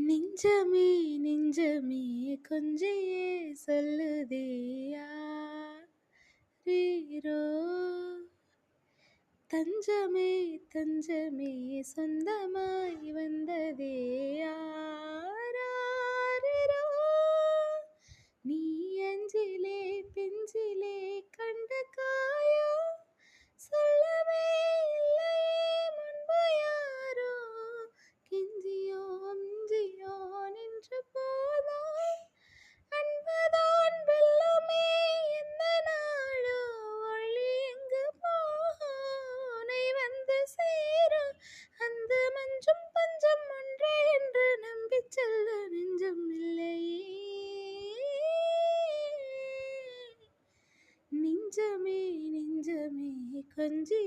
நெஞ்சமே நெஞ்சமே கொஞ்சியே சொல்லுதே யாரீரோ. தஞ்சமே தஞ்சமே சொந்தமாய் வந்ததே யாரீரோ. நீ அஞ்சிலே பிஞ்சிலே கண்ட காயம் சொல்லவே இல்லையே முன்பு யாரோ. கெஞ்சியோ மிஞ்சியோ நின்று போதும் அன்புதான் வெல்லுமே. எந்த நாளோ வழி எங்கு போனை வந்து சேரும் அந்த மஞ்சும் பஞ்சம் ஒன்றே என்று நம்பி செல்ல நெஞ்சம் இல்லையே. நெஞ்சமே நெஞ்சமே கொஞ்சியே